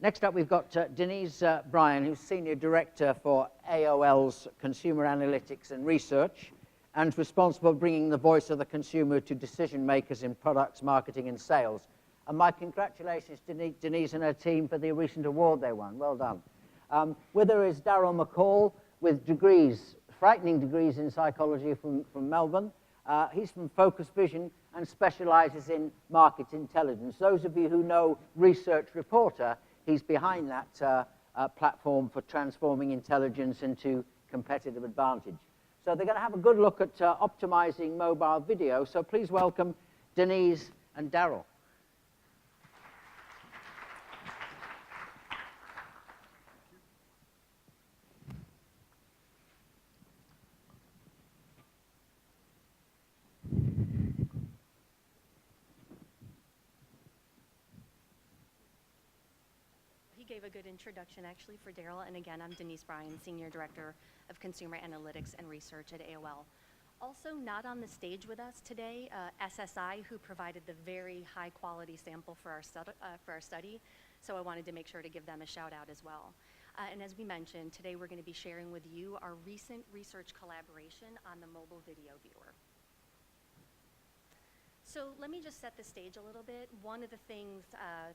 Next up, we've got Denise Bryan, who's Senior Director for AOL's Consumer Analytics and Research, and responsible for bringing the voice of the consumer to decision makers in products, marketing, and sales. And my congratulations to Denise and her team for the recent award they won. Well done. With her is Daryl McCall, with degrees, frightening degrees in psychology from Melbourne. He's from Focus Vision and specializes in market intelligence. Those of you who know Research Reporter, he's behind that platform for transforming intelligence into competitive advantage. So they're going to have a good look at optimizing mobile video. So please welcome Denise and Daryl. Gave a good introduction actually for Daryl, and again, I'm Denise Bryan, Senior Director of Consumer Analytics and Research at AOL. Also not on the stage with us today, SSI, who provided the very high quality sample for our study, so I wanted to make sure to give them a shout out as well. And as we mentioned, today we're going to be sharing with you our recent research collaboration on the mobile video viewer. So let me just set the stage a little bit. One of the things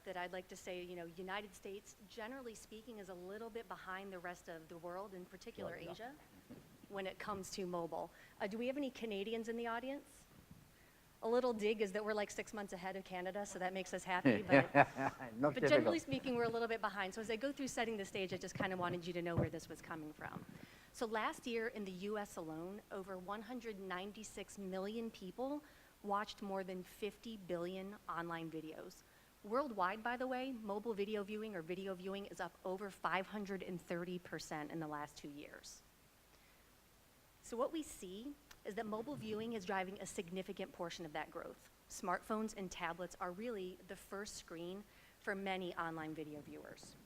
that I'd like to say, United States, generally speaking, is a little bit behind the rest of the world, in particular Asia, when it comes to mobile. Do we have any Canadians in the audience? A little dig is that we're like 6 months ahead of Canada, so that makes us happy. But generally speaking, we're a little bit behind. So as I go through setting the stage, I just kind of wanted you to know where this was coming from. So last year in the US alone, over 196 million people watched more than 50 billion online videos. Worldwide, by the way, mobile video viewing or video viewing is up over 530% in the last 2 years. So what we see is that mobile viewing is driving a significant portion of that growth. Smartphones and tablets are really the first screen for many online video viewers.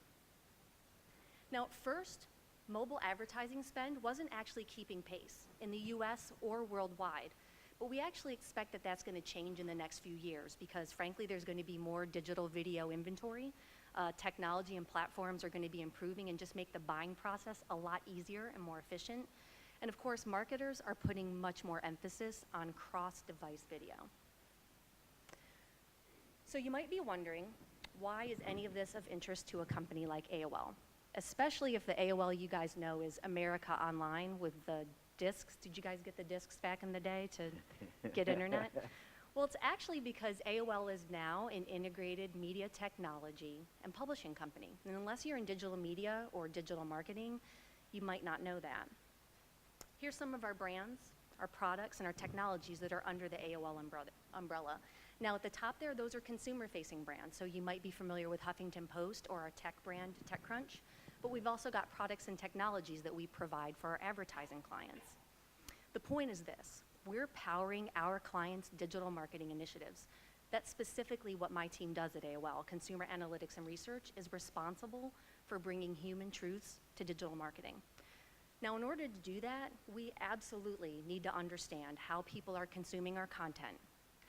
Now, at first, mobile advertising spend wasn't actually keeping pace in the US or worldwide. But we actually expect that that's going to change in the next few years because, frankly, there's going to be more digital video inventory. Technology and platforms are going to be improving and just make the buying process a lot easier and more efficient. And, of course, marketers are putting much more emphasis on cross-device video. So you might be wondering, why is any of this of interest to a company like AOL? Especially if the AOL you guys know is America Online with the discs. Did you guys get the discs back in the day to get internet? Well, it's actually because AOL is now an integrated media technology and publishing company. And unless you're in digital media or digital marketing, you might not know that. Here's some of our brands, our products, and our technologies that are under the AOL umbrella. Now at the top there, those are consumer-facing brands. So you might be familiar with Huffington Post or our tech brand, TechCrunch. But we've also got products and technologies that we provide for our advertising clients. The point is this: we're powering our clients' digital marketing initiatives. That's specifically what my team does at AOL. Consumer Analytics and Research is responsible for bringing human truths to digital marketing. Now, in order to do that, we absolutely need to understand how people are consuming our content,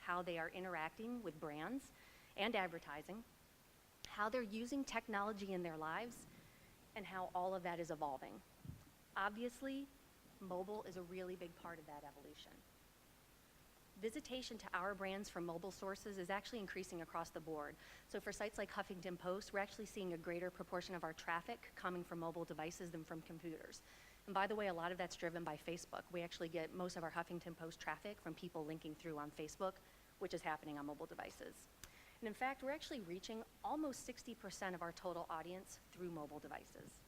how they are interacting with brands and advertising, how they're using technology in their lives, and how all of that is evolving. Obviously, mobile is a really big part of that evolution. Visitation to our brands from mobile sources is actually increasing across the board. So for sites like Huffington Post, we're actually seeing a greater proportion of our traffic coming from mobile devices than from computers. And by the way, a lot of that's driven by Facebook. We actually get most of our Huffington Post traffic from people linking through on Facebook, which is happening on mobile devices. And in fact, we're actually reaching almost 60% of our total audience through mobile devices.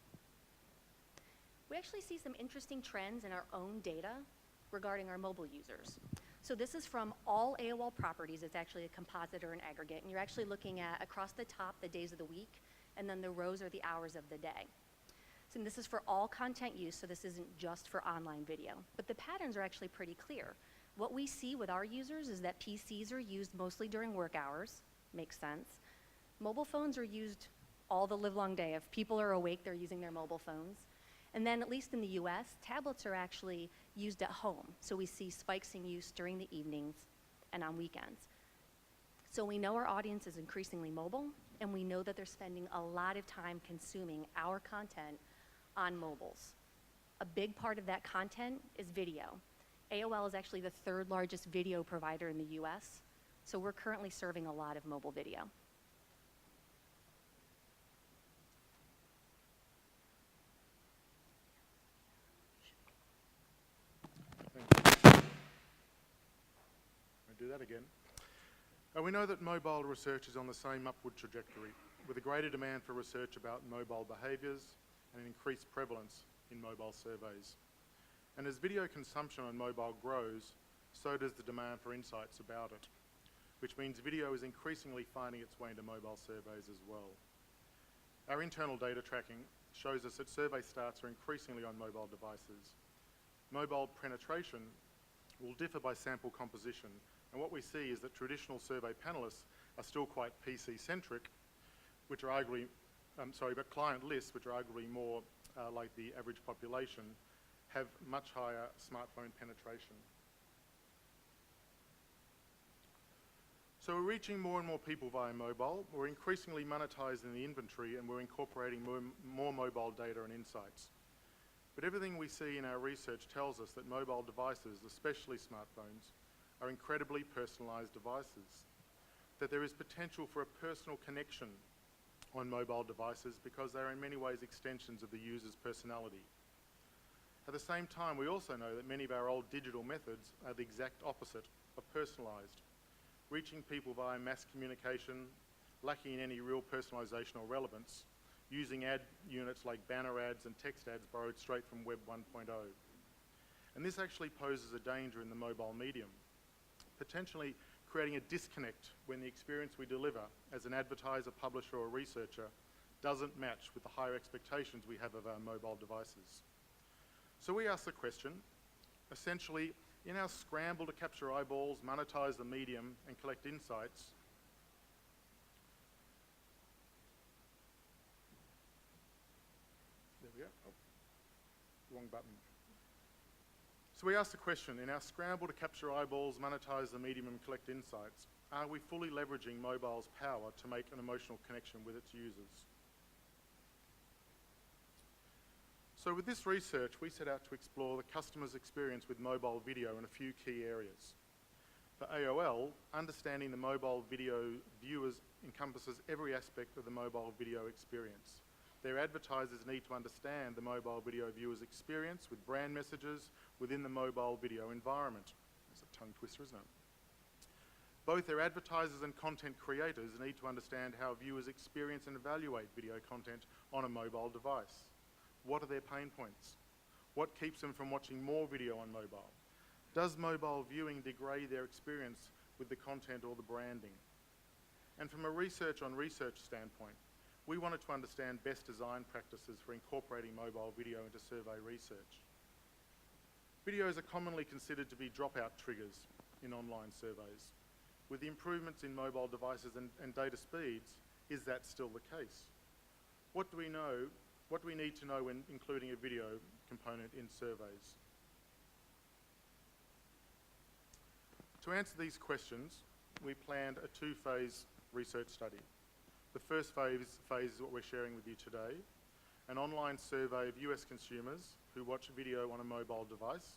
We actually see some interesting trends in our own data regarding our mobile users. So this is from all AOL properties. It's actually a composite or an aggregate. And you're actually looking at, across the top, the days of the week, and then the rows are the hours of the day. So this is for all content use, so this isn't just for online video. But the patterns are actually pretty clear. What we see with our users is that PCs are used mostly during work hours. Makes sense. Mobile phones are used all the livelong day. If people are awake, they're using their mobile phones. And then, at least in the US, tablets are actually used at home. So we see spikes in use during the evenings and on weekends. So we know our audience is increasingly mobile, and we know that they're spending a lot of time consuming our content on mobiles. A big part of that content is video. AOL is actually the 3rd largest video provider in the US, so we're currently serving a lot of mobile video. Do that again. We know that mobile research is on the same upward trajectory, with a greater demand for research about mobile behaviours and an increased prevalence in mobile surveys. And as video consumption on mobile grows, so does the demand for insights about it, which means video is increasingly finding its way into mobile surveys as well. Our internal data tracking shows us that survey starts are increasingly on mobile devices. Mobile penetration will differ by sample composition, and what we see is that traditional survey panelists are still quite PC-centric, which are arguably, but client lists, which are arguably more like the average population, have much higher smartphone penetration. So we're reaching more and more people via mobile. We're increasingly monetizing the inventory, and we're incorporating more mobile data and insights. But everything we see in our research tells us that mobile devices, especially smartphones, are incredibly personalized devices, that there is potential for a personal connection on mobile devices because they are in many ways extensions of the user's personality. At the same time, we also know that many of our old digital methods are the exact opposite of personalized, reaching people via mass communication, lacking in any real personalization or relevance, using ad units like banner ads and text ads borrowed straight from Web 1.0. And this actually poses a danger in the mobile medium, potentially creating a disconnect when the experience we deliver as an advertiser, publisher, or researcher doesn't match with the higher expectations we have of our mobile devices. So we ask the question, essentially, in our scramble to capture eyeballs, monetize the medium, and collect insights, there we go, oh, wrong button. So we ask the question, in our scramble to capture eyeballs, monetize the medium, and collect insights, are we fully leveraging mobile's power to make an emotional connection with its users? So with this research, we set out to explore the customer's experience with mobile video in a few key areas. For AOL, understanding the mobile video viewers encompasses every aspect of the mobile video experience. Their advertisers need to understand the mobile video viewer's experience with brand messages within the mobile video environment. That's a tongue twister, isn't it? Both their advertisers and content creators need to understand how viewers experience and evaluate video content on a mobile device. What are their pain points? What keeps them from watching more video on mobile? Does mobile viewing degrade their experience with the content or the branding? And from a research on research standpoint, we wanted to understand best design practices for incorporating mobile video into survey research. Videos are commonly considered to be dropout triggers in online surveys. With the improvements in mobile devices and data speeds, is that still the case? What do we know? What do we need to know when including a video component in surveys? To answer these questions, we planned a 2-phase research study. The first phase is what we're sharing with you today, an online survey of US consumers who watch video on a mobile device.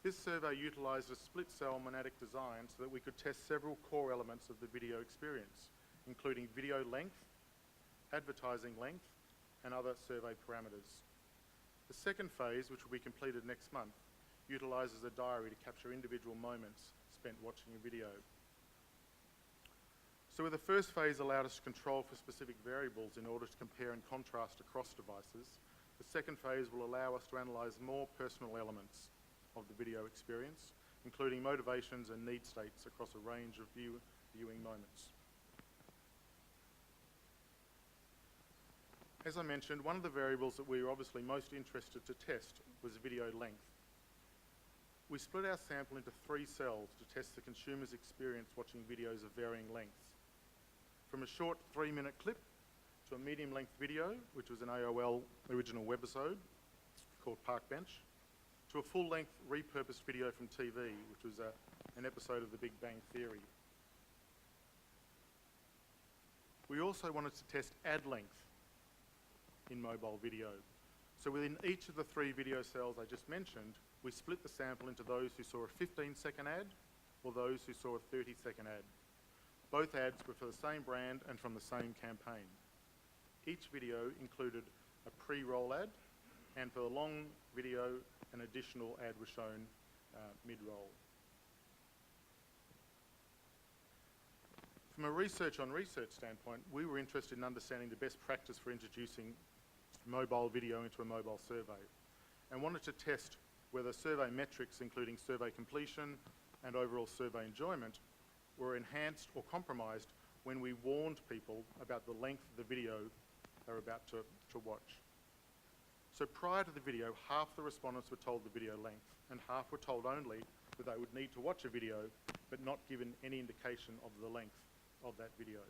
This survey utilised a split-cell monadic design so that we could test several core elements of the video experience, including video length, advertising length, and other survey parameters. The second phase, which will be completed next month, utilises a diary to capture individual moments spent watching a video. So the first phase allowed us to control for specific variables in order to compare and contrast across devices. The second phase will allow us to analyse more personal elements of the video experience, including motivations and need states across a range of viewing moments. As I mentioned, one of the variables that we were obviously most interested to test was video length. We split our sample into 3 cells to test the consumer's experience watching videos of varying lengths. From a short 3-minute clip to a medium-length video, which was an AOL original webisode called Park Bench, to a full-length repurposed video from TV, which was an episode of The Big Bang Theory. We also wanted to test ad length in mobile video. So within each of the 3 video cells I just mentioned, we split the sample into those who saw a 15-second ad or those who saw a 30-second ad. Both ads were for the same brand and from the same campaign. Each video included a pre-roll ad, and for the long video, an additional ad was shown mid-roll. From a research on research standpoint, we were interested in understanding the best practice for introducing mobile video into a mobile survey, and wanted to test whether survey metrics, including survey completion and overall survey enjoyment, were enhanced or compromised when we warned people about the length of the video they were about to watch. So prior to the video, half the respondents were told the video length, and half were told only that they would need to watch a video, but not given any indication of the length of that video.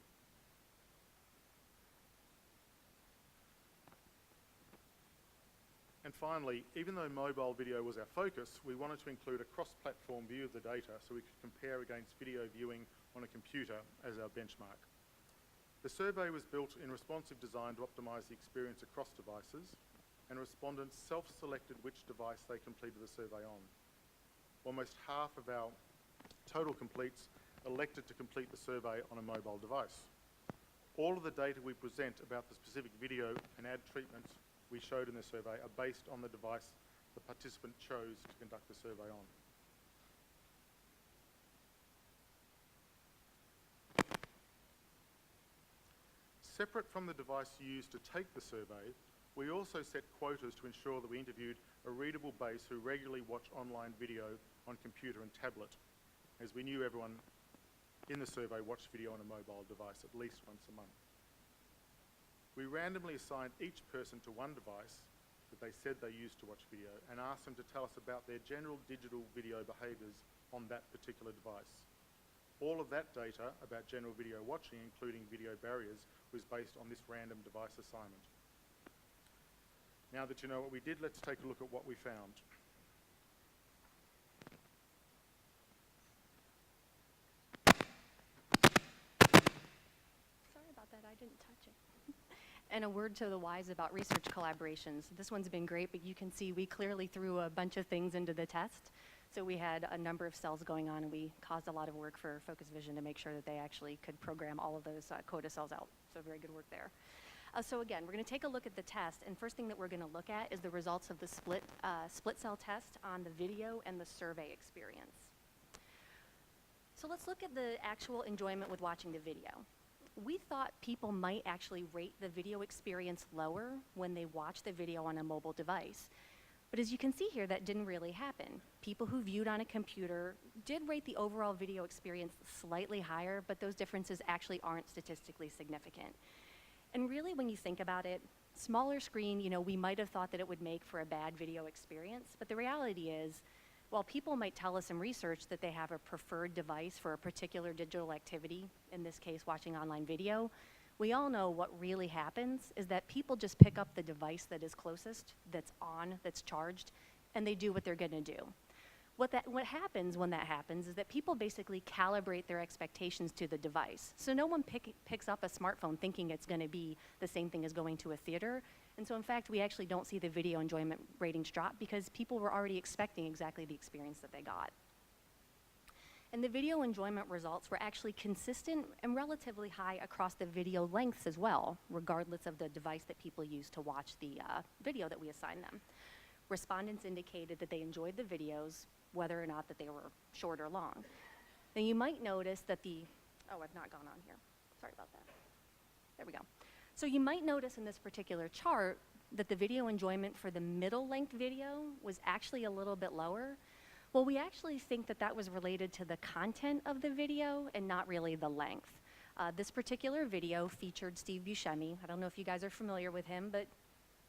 And finally, even though mobile video was our focus, we wanted to include a cross-platform view of the data so we could compare against video viewing on a computer as our benchmark. The survey was built in responsive design to optimise the experience across devices, and respondents self-selected which device they completed the survey on. Almost half of our total completes elected to complete the survey on a mobile device. All of the data we present about the specific video and ad treatments we showed in the survey are based on the device the participant chose to conduct the survey on. Separate from the device used to take the survey, we also set quotas to ensure that we interviewed a readable base who regularly watch online video on computer and tablet, as we knew everyone in the survey watched video on a mobile device at least once a month. We randomly assigned each person to one device that they said they used to watch video and asked them to tell us about their general digital video behaviours on that particular device. All of that data about general video watching, including video barriers, was based on this random device assignment. Now that you know what we did, let's take a look at what we found. Sorry about that, I didn't touch it. And a word to the wise about research collaborations. This one's been great, but you can see we clearly threw a bunch of things into the test. So we had a number of cells going on, and we caused a lot of work for Focus Vision to make sure that they actually could program all of those quota cells out. So very good work there. So again, we're going to take a look at the test, and first thing that we're going to look at is the results of the split cell test on the video and the survey experience. So let's look at the actual enjoyment with watching the video. We thought people might actually rate the video experience lower when they watch the video on a mobile device. But as you can see here, that didn't really happen. People who viewed on a computer did rate the overall video experience slightly higher, but those differences actually aren't statistically significant. And really, when you think about it, smaller screen, we might have thought that it would make for a bad video experience, but the reality is, while people might tell us in research that they have a preferred device for a particular digital activity, in this case watching online video, we all know what really happens is that people just pick up the device that is closest, that's on, that's charged, and they do what they're going to do. What happens when that happens is that people basically calibrate their expectations to the device. So no one picks up a smartphone thinking it's going to be the same thing as going to a theater. And so in fact, we actually don't see the video enjoyment ratings drop because people were already expecting exactly the experience that they got. And the video enjoyment results were actually consistent and relatively high across the video lengths as well, regardless of the device that people use to watch the video that we assigned them. Respondents indicated that they enjoyed the videos, whether or not that they were short or long. Now you might notice that I've not gone on here. Sorry about that. There we go. So you might notice in this particular chart that the video enjoyment for the middle length video was actually a little bit lower. Well, we actually think that that was related to the content of the video and not really the length. This particular video featured Steve Buscemi. I don't know if you guys are familiar with him, but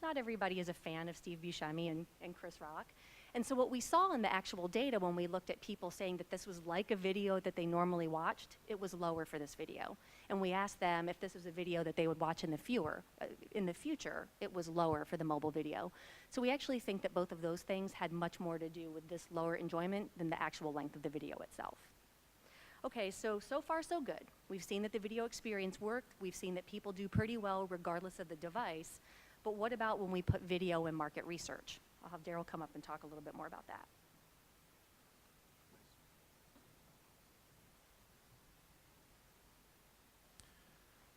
not everybody is a fan of Steve Buscemi and Chris Rock. And so what we saw in the actual data when we looked at people saying that this was like a video that they normally watched, it was lower for this video. And we asked them if this was a video that they would watch in the future, it was lower for the mobile video. So we actually think that both of those things had much more to do with this lower enjoyment than the actual length of the video itself. Okay, so far so good. We've seen that the video experience worked. We've seen that people do pretty well regardless of the device. But what about when we put video in market research? I'll have Daryl come up and talk a little bit more about that.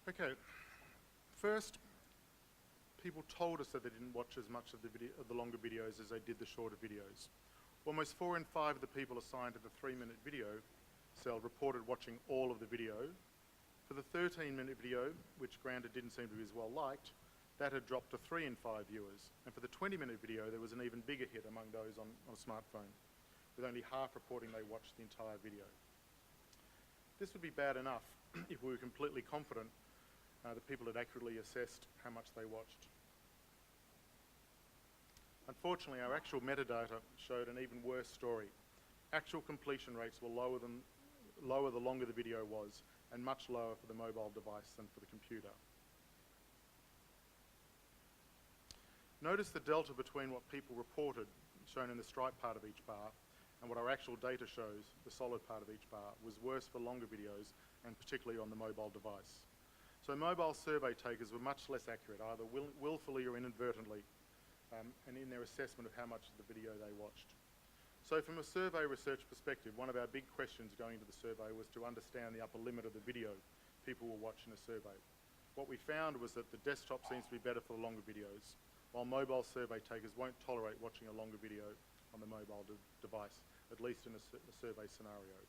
Okay, first, people told us that they didn't watch as much of the longer videos as they did the shorter videos. Almost 4 in 5 of the people assigned to the 3-minute video cell reported watching all of the video. For the 13-minute video, which granted didn't seem to be as well liked, that had dropped to 3 in 5 viewers. And for the 20-minute video, there was an even bigger hit among those on a smartphone, with only half reporting they watched the entire video. This would be bad enough if we were completely confident that people had accurately assessed how much they watched. Unfortunately, our actual metadata showed an even worse story. Actual completion rates were lower the longer the video was, and much lower for the mobile device than for the computer. Notice the delta between what people reported, shown in the striped part of each bar, and what our actual data shows, the solid part of each bar, was worse for longer videos, and particularly on the mobile device. So mobile survey takers were much less accurate, either willfully or inadvertently, and in their assessment of how much of the video they watched. So from a survey research perspective, one of our big questions going into the survey was to understand the upper limit of the video people will watch in a survey. What we found was that the desktop seems to be better for the longer videos, while mobile survey takers won't tolerate watching a longer video on the mobile device, at least in a survey scenario.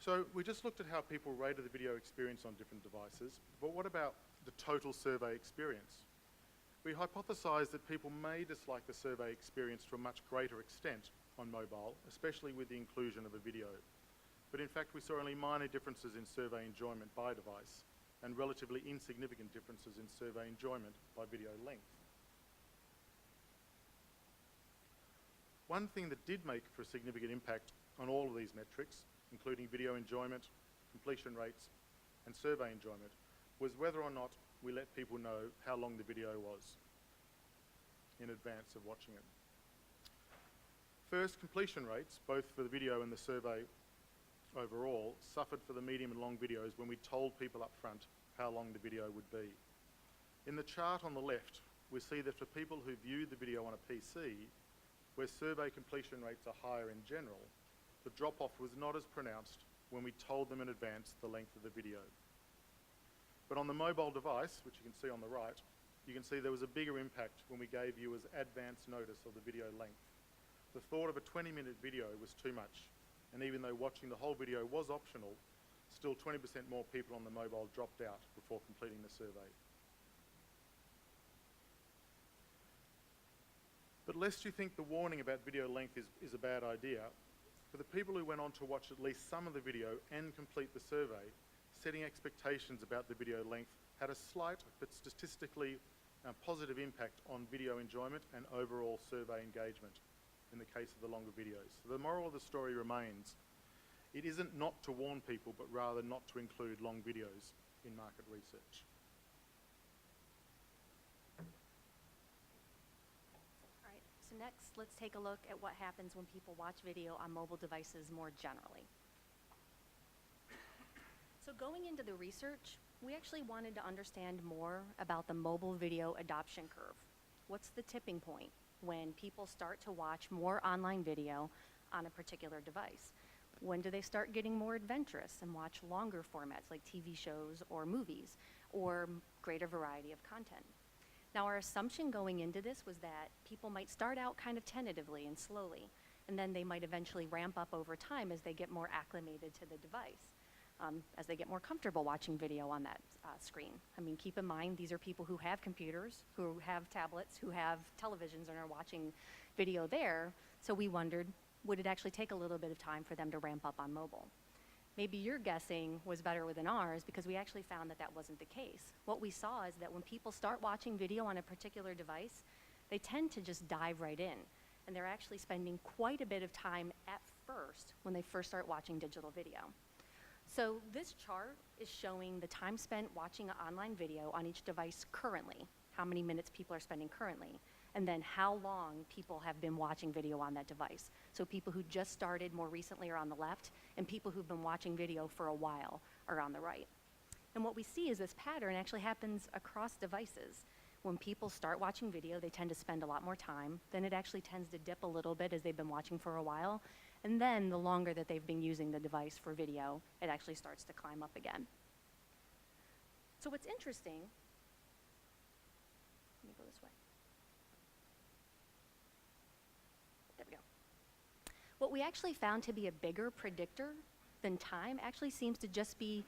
So we just looked at how people rated the video experience on different devices, but what about the total survey experience? We hypothesized that people may dislike the survey experience to a much greater extent on mobile, especially with the inclusion of a video. But in fact, we saw only minor differences in survey enjoyment by device, and relatively insignificant differences in survey enjoyment by video length. One thing that did make for a significant impact on all of these metrics, including video enjoyment, completion rates, and survey enjoyment, was whether or not we let people know how long the video was in advance of watching it. First, completion rates, both for the video and the survey overall, suffered for the medium and long videos when we told people up front how long the video would be. In the chart on the left, we see that for people who viewed the video on a PC, where survey completion rates are higher in general, the drop-off was not as pronounced when we told them in advance the length of the video. But on the mobile device, which you can see on the right, you can see there was a bigger impact when we gave viewers advance notice of the video length. The thought of a 20-minute video was too much, and even though watching the whole video was optional, still 20% more people on the mobile dropped out before completing the survey. But lest you think the warning about video length is a bad idea, for the people who went on to watch at least some of the video and complete the survey, setting expectations about the video length had a slight but statistically positive impact on video enjoyment and overall survey engagement in the case of the longer videos. So the moral of the story remains, it isn't not to warn people, but rather not to include long videos in market research. All right, so next, let's take a look at what happens when people watch video on mobile devices more generally. So going into the research, we actually wanted to understand more about the mobile video adoption curve. What's the tipping point when people start to watch more online video on a particular device? When do they start getting more adventurous and watch longer formats like TV shows or movies or greater variety of content? Now, our assumption going into this was that people might start out kind of tentatively and slowly, and then they might eventually ramp up over time as they get more acclimated to the device. As they get more comfortable watching video on that screen. I mean, keep in mind, these are people who have computers, who have tablets, who have televisions and are watching video there. So we wondered, would it actually take a little bit of time for them to ramp up on mobile? Maybe your guessing was better than ours because we actually found that that wasn't the case. What we saw is that when people start watching video on a particular device, they tend to just dive right in. And they're actually spending quite a bit of time at first when they first start watching digital video. So this chart is showing the time spent watching an online video on each device currently, how many minutes people are spending currently. and then how long people have been watching video on that device. So people who just started more recently are on the left, and people who've been watching video for a while are on the right. And what we see is this pattern actually happens across devices. When people start watching video, they tend to spend a lot more time. Then it actually tends to dip a little bit as they've been watching for a while. And then the longer that they've been using the device for video, it actually starts to climb up again. So what's interesting, let me go this way. There we go. What we actually found to be a bigger predictor than time actually seems to just be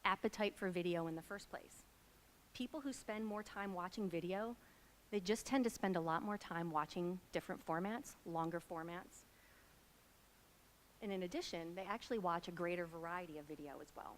appetite for video in the first place. People who spend more time watching video, they just tend to spend a lot more time watching different formats, longer formats. And in addition, they actually watch a greater variety of video as well.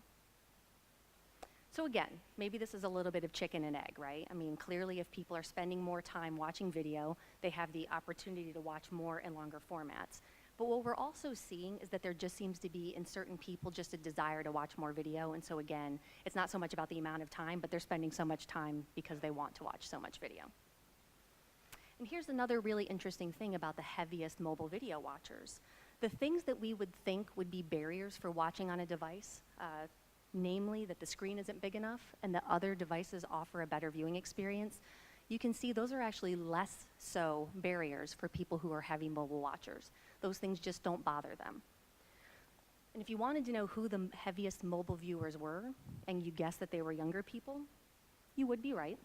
So again, maybe this is a little bit of chicken and egg, right? I mean, clearly if people are spending more time watching video, they have the opportunity to watch more and longer formats. But what we're also seeing is that there just seems to be, in certain people, just a desire to watch more video. And so again, it's not so much about the amount of time, but they're spending so much time because they want to watch so much video. And here's another really interesting thing about the heaviest mobile video watchers. The things that we would think would be barriers for watching on a device, namely that the screen isn't big enough and that other devices offer a better viewing experience, you can see those are actually less so barriers for people who are heavy mobile watchers. Those things just don't bother them. And if you wanted to know who the heaviest mobile viewers were, and you guessed that they were younger people, you would be right.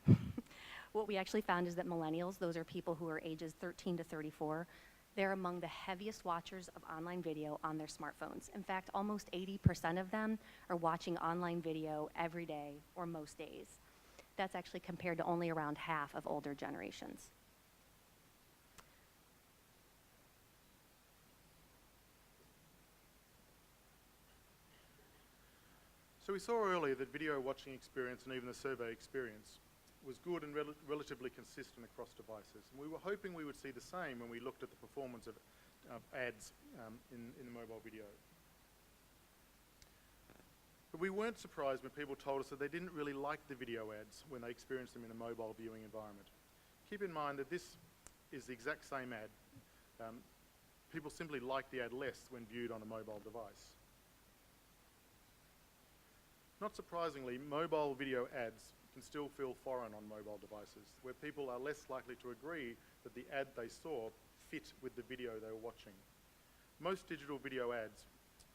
What we actually found is that millennials, those are people who are ages 13 to 34, they're among the heaviest watchers of online video on their smartphones. In fact, almost 80% of them are watching online video every day or most days. That's actually compared to only around half of older generations. So we saw earlier that video watching experience and even the survey experience was good and relatively consistent across devices. And we were hoping we would see the same when we looked at the performance of ads in the mobile video. But we weren't surprised when people told us that they didn't really like the video ads when they experienced them in a mobile viewing environment. Keep in mind that this is the exact same ad. People simply like the ad less when viewed on a mobile device. Not surprisingly, mobile video ads can still feel foreign on mobile devices, where people are less likely to agree that the ad they saw fit with the video they were watching. Most digital video ads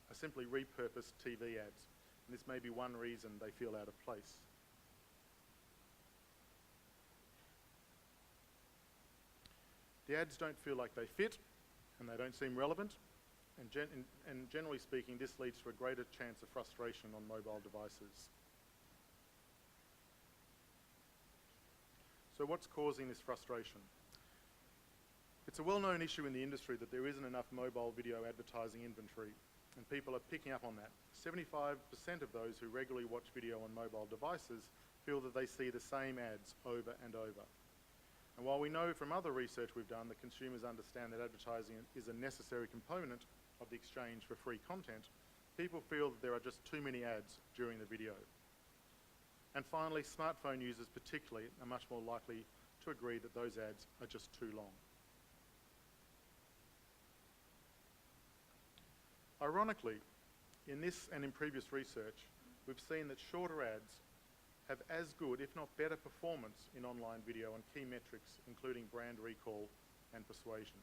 are simply repurposed TV ads, and this may be one reason they feel out of place. The ads don't feel like they fit, and they don't seem relevant, and generally speaking, this leads to a greater chance of frustration on mobile devices. So what's causing this frustration? It's a well-known issue in the industry that there isn't enough mobile video advertising inventory, and people are picking up on that. 75% of those who regularly watch video on mobile devices feel that they see the same ads over and over. And while we know from other research we've done that consumers understand that advertising is a necessary component of the exchange for free content, people feel that there are just too many ads during the video. And finally, smartphone users particularly are much more likely to agree that those ads are just too long. Ironically, in this and in previous research, we've seen that shorter ads have as good, if not better, performance in online video on key metrics, including brand recall and persuasion.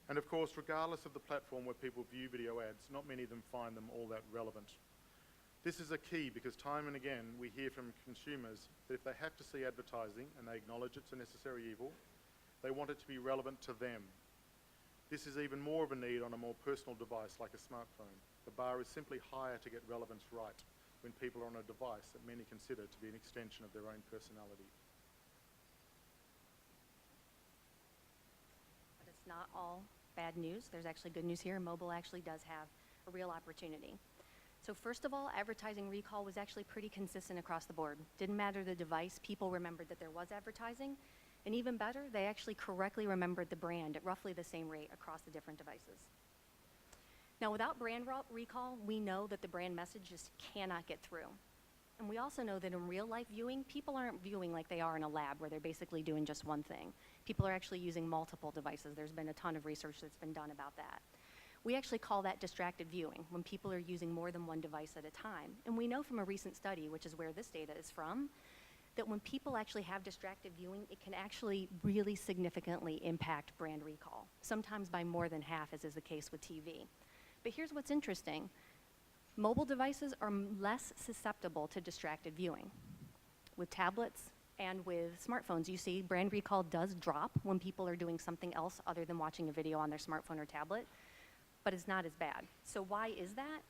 And of course, regardless of the platform where people view video ads, not many of them find them all that relevant. This is a key because time and again we hear from consumers that if they have to see advertising and they acknowledge it's a necessary evil, they want it to be relevant to them. This is even more of a need on a more personal device like a smartphone. The bar is simply higher to get relevance right when people are on a device that many consider to be an extension of their own personality. But it's not all bad news. There's actually good news here. Mobile actually does have a real opportunity. So first of all, advertising recall was actually pretty consistent across the board. Didn't matter the device, people remembered that there was advertising. And even better, they actually correctly remembered the brand at roughly the same rate across the different devices. Now, without brand recall, we know that the brand message just cannot get through. And we also know that in real life viewing, people aren't viewing like they are in a lab where they're basically doing just one thing. People are actually using multiple devices. There's been a ton of research that's been done about that. We actually call that distracted viewing, when people are using more than one device at a time. And we know from a recent study, which is where this data is from, that when people actually have distracted viewing, it can actually really significantly impact brand recall, sometimes by more than half, as is the case with TV. But here's what's interesting. Mobile devices are less susceptible to distracted viewing. With tablets and with smartphones, you see brand recall does drop when people are doing something else other than watching a video on their smartphone or tablet, but it's not as bad. So why is that?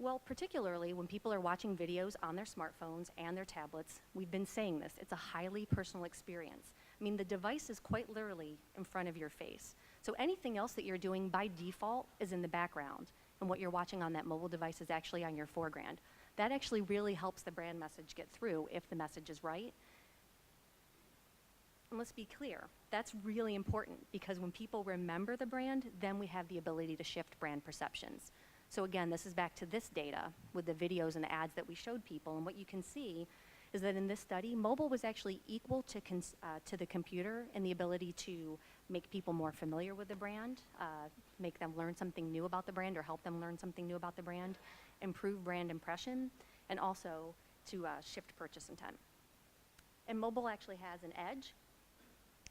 Well, particularly when people are watching videos on their smartphones and their tablets, we've been saying this, it's a highly personal experience. I mean, the device is quite literally in front of your face. So anything else that you're doing by default is in the background, and what you're watching on that mobile device is actually on your foreground. That actually really helps the brand message get through if the message is right. And let's be clear, that's really important because when people remember the brand, then we have the ability to shift brand perceptions. So again, this is back to this data with the videos and the ads that we showed people, and what you can see is that in this study, mobile was actually equal to the computer in the ability to make people more familiar with the brand, make them learn something new about the brand or help them learn something new about the brand, improve brand impression, and also to shift purchase intent. And mobile actually has an edge.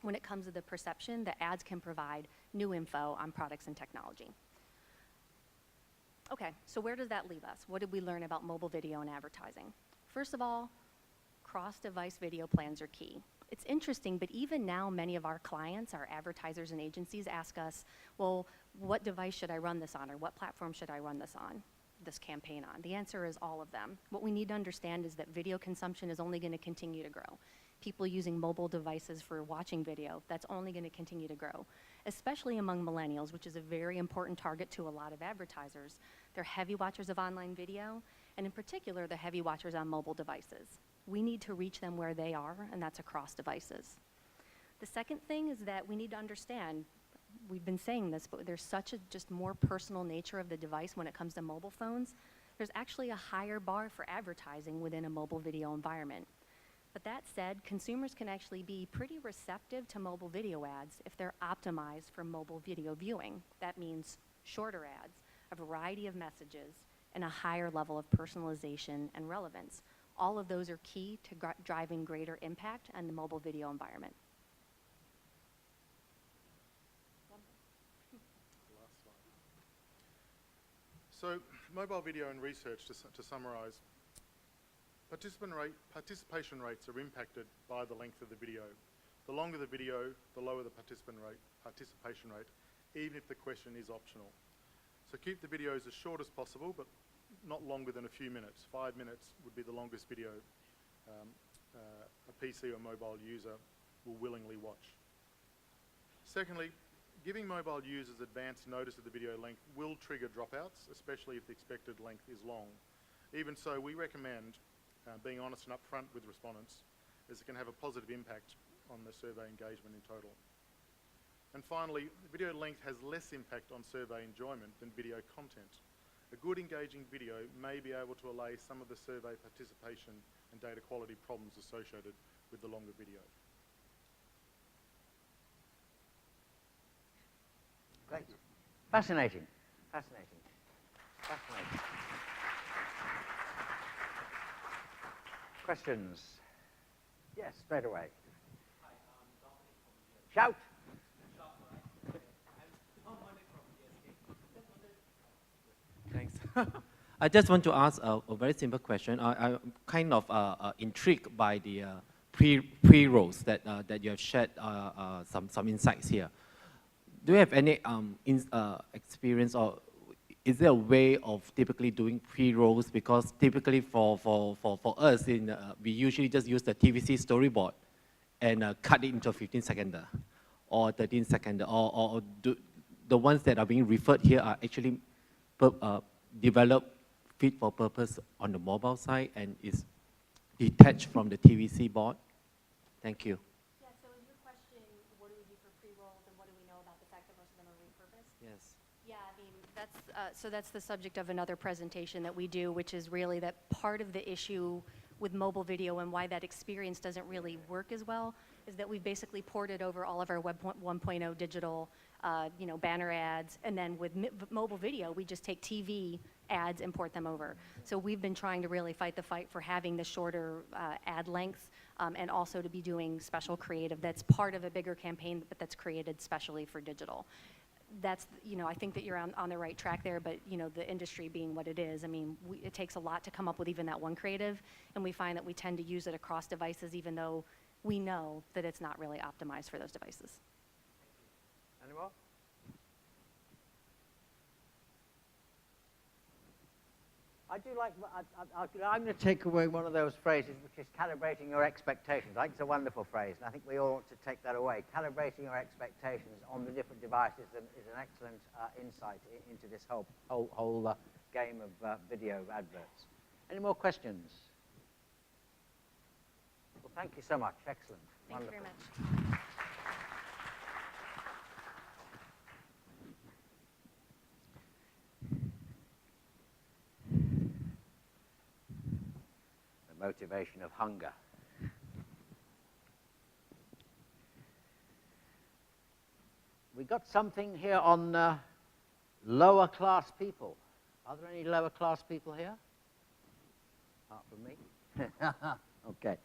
When it comes to the perception, the ads can provide new info on products and technology. Okay, so where does that leave us? What did we learn about mobile video and advertising? First of all, cross-device video plans are key. It's interesting, but even now many of our clients, our advertisers and agencies ask us, well, what device should I run this on, or what platform should I run this on, this campaign on? The answer is all of them. What we need to understand is that video consumption is only going to continue to grow. People using mobile devices for watching video, that's only going to continue to grow, especially among millennials, which is a very important target to a lot of advertisers. They're heavy watchers of online video, and in particular, they're heavy watchers on mobile devices. We need to reach them where they are, and that's across devices. The second thing is that we need to understand, we've been saying this, but there's such a just more personal nature of the device when it comes to mobile phones. There's actually a higher bar for advertising within a mobile video environment. But that said, consumers can actually be pretty receptive to mobile video ads if they're optimized for mobile video viewing. That means shorter ads, a variety of messages, and a higher level of personalization and relevance. All of those are key to driving greater impact on the mobile video environment. Last slide. So, mobile video and research, to summarize, participation rates are impacted by the length of the video. The longer the video, the lower the participation rate, even if the question is optional. So keep the videos as short as possible, but not longer than a few minutes. 5 minutes would be the longest video a PC or mobile user will willingly watch. Secondly, giving mobile users advance notice of the video length will trigger dropouts, especially if the expected length is long. Even so, we recommend being honest and upfront with respondents, as it can have a positive impact on the survey engagement in total. And finally, video length has less impact on survey enjoyment than video content. A good engaging video may be able to allay some of the survey participation and data quality problems associated with the longer video. Great. Fascinating. Fascinating. Fascinating. Questions? Yes, straight away. Hi, I'm Dominic from Shout. Thanks. I just want to ask a very simple question. I'm kind of intrigued by the pre-rolls that you have shared some insights here. Do you have any experience, or is there a way of typically doing pre-rolls? Because typically for us, we usually just use the TVC storyboard and cut it into 15-second or 13-second, or the ones that are being referred here are actually developed fit for purpose on the mobile side and is detached from the TVC board? Thank you. Yeah, so is your question, what do we do for pre-rolls and what do we know about the fact that most of them are repurposed? Yes. Yeah, I mean, So that's the subject of another presentation that we do, which is really that part of the issue with mobile video and why that experience doesn't really work as well is that we've basically ported over all of our Web 1.0 digital, banner ads, and then with mobile video, we just take TV ads and port them over. So we've been trying to really fight the fight for having the shorter ad lengths and also to be doing special creative that's part of a bigger campaign, but that's created specially for digital. That's, I think that you're on the right track there, but, the industry being what it is, I mean, it takes a lot to come up with even that one creative, and we find that we tend to use it across devices even though we know that it's not really optimized for those devices. Any more? I do like, I'm going to take away one of those phrases, which is calibrating your expectations. I think it's a wonderful phrase, and I think we all ought to take that away. Calibrating your expectations on the different devices is an excellent insight into this whole game of video adverts. Any more questions? Well, thank you so much. Excellent. Thank Wonderful. you very much. Motivation of hunger. We got something here on lower class people. Are there any lower class people here? Apart from me? Okay.